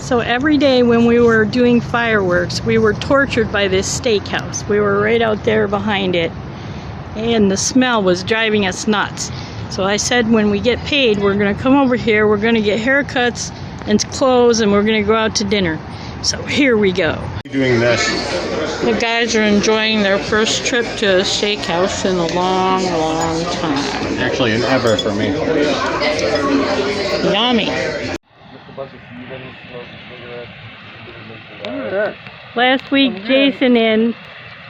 So every day when we were doing fireworks, we were tortured by this steakhouse. We were right out there behind it, and the smell was driving us nuts. So I said, when we get paid, we're going to come over here, we're going to get haircuts and clothes, and we're going to go out to dinner. So here we go. Doing this. The guys are enjoying their first trip to a steakhouse in a long, long time. Actually, an ever for me. Yummy. Last week, Jason and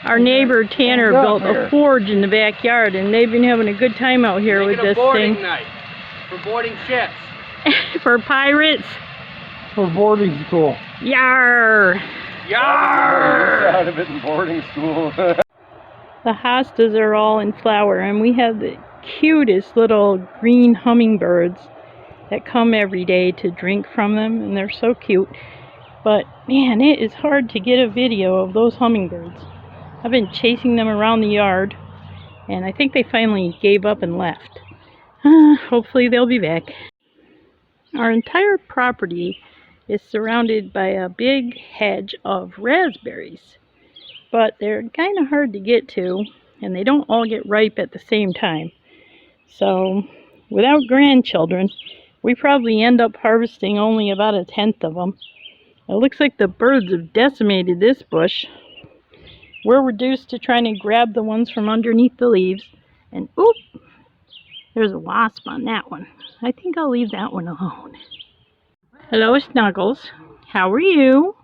our neighbor Tanner built a forge in the backyard, and they've been having a good time out here with this thing. Night for boarding ships. For pirates. For boarding school. Yar! Yar! Out of it in boarding school. The hostas are all in flower, and we have the cutest little green hummingbirds that come every day to drink from them, and they're so cute. But man, it is hard to get a video of those hummingbirds. I've been chasing them around the yard, and I think they finally gave up and left. Hopefully they'll be back. Our entire property is surrounded by a big hedge of raspberries, but they're kind of hard to get to, and they don't all get ripe at the same time. So without grandchildren, we probably end up harvesting only about 1/10 of them. It looks like the birds have decimated this bush. We're reduced to trying to grab the ones from underneath the leaves, and oop, there's a wasp on that one. I think I'll leave that one alone. Hello, Snuggles. How are you?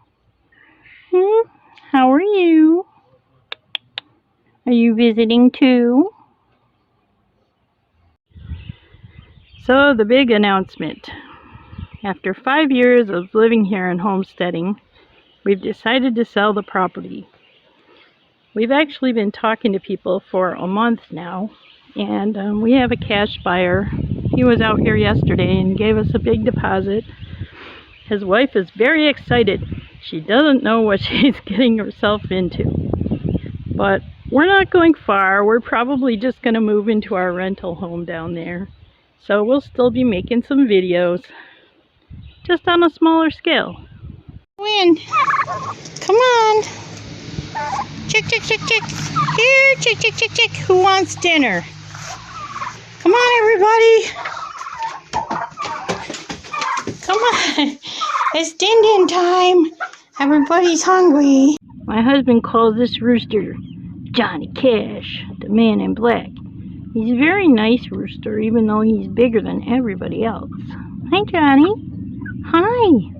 How are you? Are you visiting too? So, the big announcement. After 5 years of living here and homesteading, we've decided to sell the property. We've actually been talking to people for a month now, and we have a cash buyer. He was out here yesterday and gave us a big deposit. His wife is very excited. She doesn't know what she's getting herself into. But we're not going far. We're probably just going to move into our rental home down there. So we'll still be making some videos, just on a smaller scale. Win! Come on! Chick, chick, chick, chick! Here, chick, chick, chick, chick! Who wants dinner? Come on, everybody! Come on! It's din-din time! Everybody's hungry! My husband calls this rooster Johnny Cash, the man in black. He's a very nice rooster, even though he's bigger than everybody else. Hi, Johnny. Hi.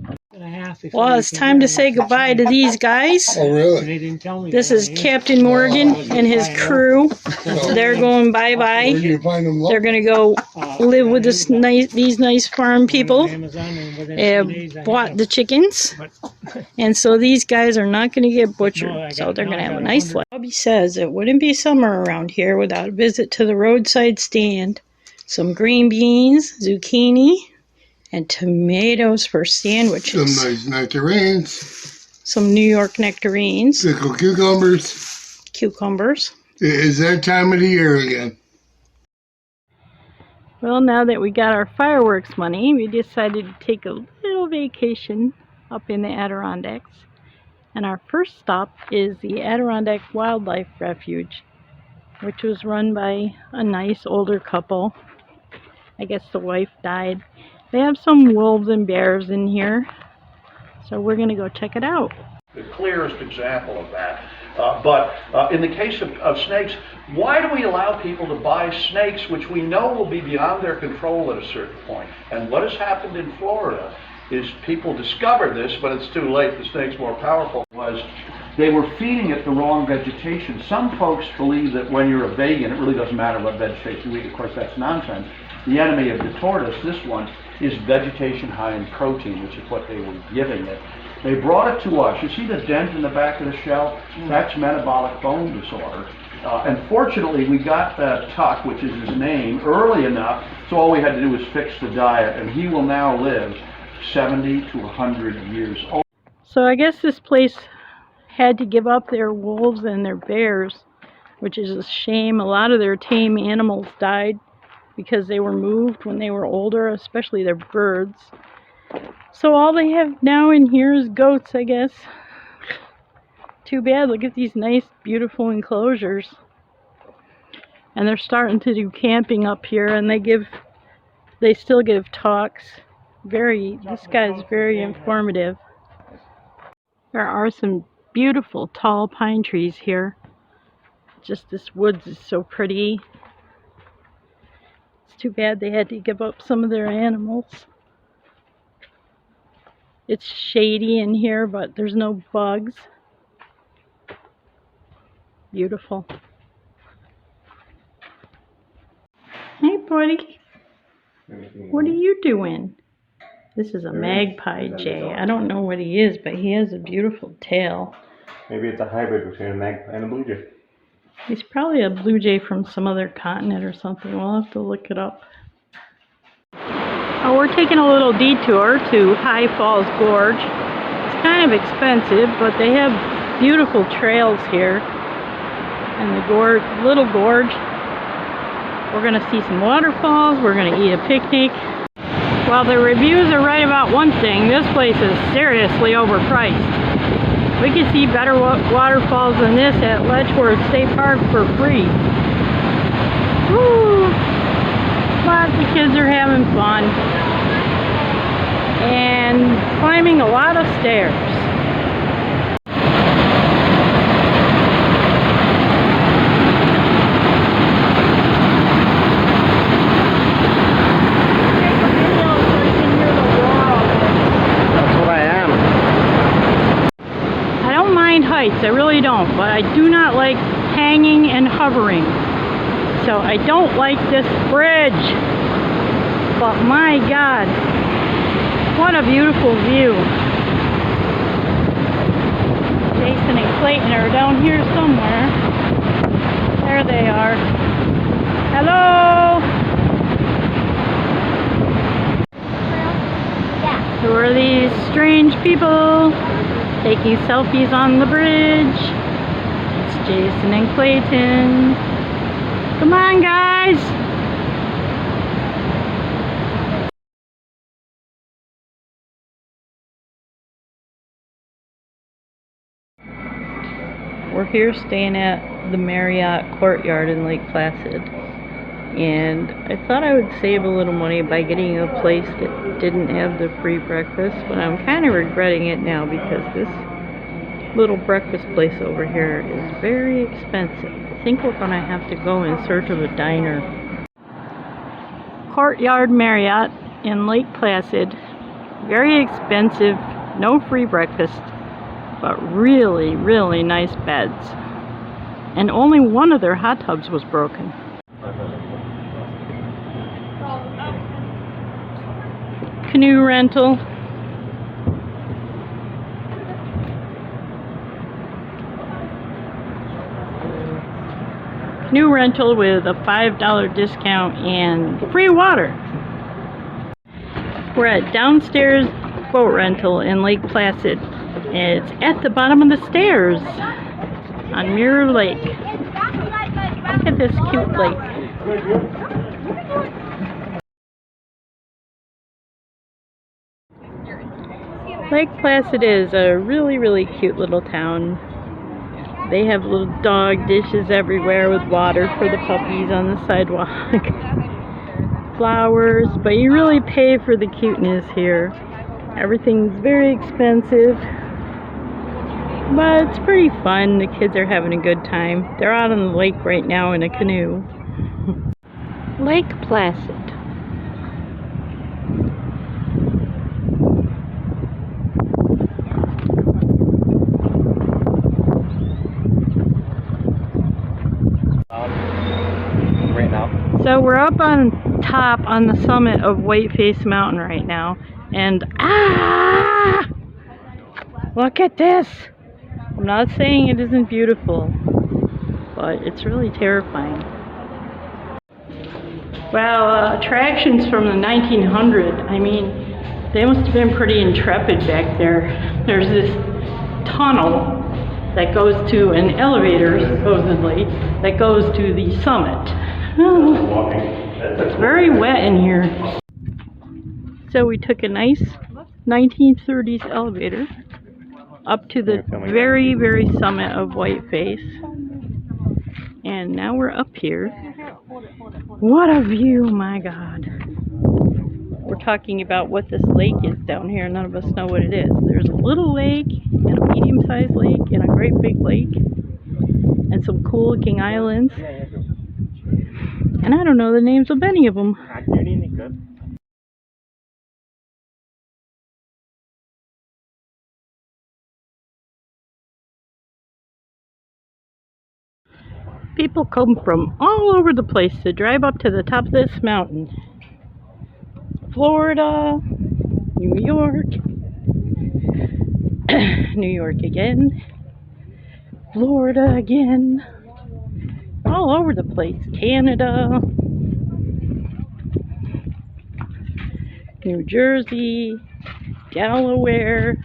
Well, it's time to say goodbye to these guys. Oh, really? This is Captain Morgan and his crew. They're going bye-bye. They're going to go live with these nice farm people. They have bought the chickens. And so these guys are not going to get butchered. So they're going to have a nice life. Bobby says it wouldn't be summer around here without a visit to the roadside stand. Some green beans, zucchini, and tomatoes for sandwiches. Some nice nectarines. Some New York nectarines. Pickled cucumbers. Cucumbers. It's that time of the year again. Well, now that we got our fireworks money, we decided to take a little vacation up in the Adirondacks. And our first stop is the Adirondack Wildlife Refuge, which was run by a nice older couple. I guess the wife died. They have some wolves and bears in here, so we're going to go check it out. The clearest example of that. But in the case of snakes, why do we allow people to buy snakes which we know will be beyond their control at a certain point? And what has happened in Florida is people discovered this, but it's too late. The snake's more powerful. Was they were feeding it the wrong vegetation. Some folks believe that when you're a vegan, it really doesn't matter what vegetation you eat. Of course, that's nonsense. The enemy of the tortoise, this one, is vegetation high in protein, which is what they were giving it. They brought it to us. You see the dent in the back of the shell? That's metabolic bone disorder. And fortunately, we got Tuck, which is his name, early enough, so all we had to do was fix the diet, and he will now live 70 to 100 years old. So I guess this place had to give up their wolves and their bears, which is a shame. A lot of their tame animals died because they were moved when they were older, especially their birds. So all they have now in here is goats, I guess. Too bad. Look at these nice, beautiful enclosures. And they're starting to do camping up here, and they still give talks. This guy's very informative. There are some beautiful tall pine trees here. Just this woods is so pretty. It's too bad they had to give up some of their animals. It's shady in here, but there's no bugs. Beautiful. Hey, buddy. What are you doing? This is a magpie jay. I don't know what he is, but he has a beautiful tail. Maybe it's a hybrid between a magpie and a blue jay. He's probably a blue jay from some other continent or something. We'll have to look it up. Oh, we're taking a little detour to High Falls Gorge. It's kind of expensive, but they have beautiful trails here. And the little gorge. We're going to see some waterfalls. We're going to eat a picnic. While the reviews are right about one thing, this place is seriously overpriced. We can see better waterfalls than this at Letchworth State Park for free. Woo! But the kids are having fun and climbing a lot of stairs. I really don't, but I do not like hanging and hovering. So I don't like this bridge. But my God, what a beautiful view. Jason and Clayton are down here somewhere. There they are. Hello! Who are these strange people taking selfies on the bridge? It's Jason and Clayton. Come on, guys! We're here staying at the Marriott Courtyard in Lake Placid. And I thought I would save a little money by getting a place that didn't have the free breakfast, but I'm kind of regretting it now because this little breakfast place over here is very expensive. I think we're going to have to go in search of a diner. Courtyard Marriott in Lake Placid. Very expensive, no free breakfast, but really, really nice beds. And only one of their hot tubs was broken. Canoe rental. Canoe rental with a $5 discount and free water. We're at Downstairs Boat Rental in Lake Placid. It's at the bottom of the stairs on Mirror Lake. Look at this cute lake. Lake Placid is a really, really cute little town. They have little dog dishes everywhere with water for the puppies on the sidewalk. Flowers, but you really pay for the cuteness here. Everything's very expensive, but it's pretty fun. The kids are having a good time. They're out on the lake right now in a canoe. Lake Placid. So we're up on top on the summit of Whiteface Mountain right now, and look at this! I'm not saying it isn't beautiful, but it's really terrifying. Well, attractions from the 1900s, I mean, they must have been pretty intrepid back there. There's this tunnel that goes to an elevator, supposedly, that goes to the summit. It's very wet in here. So we took a nice 1930s elevator up to the Yeah, filming that. very, very summit of Whiteface. And now we're up here. What a view, my God. We're talking about what this lake is down here. None of us know what it is. There's a little lake, and a medium-sized lake, and a great big lake, and some cool looking islands. And I don't know the names of any of them. People come from all over the place to drive up to the top of this mountain. Florida, New York, New York again, Florida again, all over the place. Canada, New Jersey, Delaware,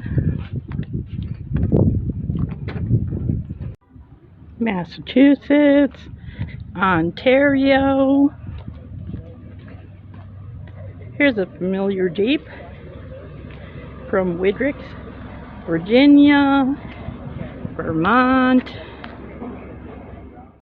Massachusetts, Ontario. Here's a familiar Jeep from Widricks, Virginia, Vermont,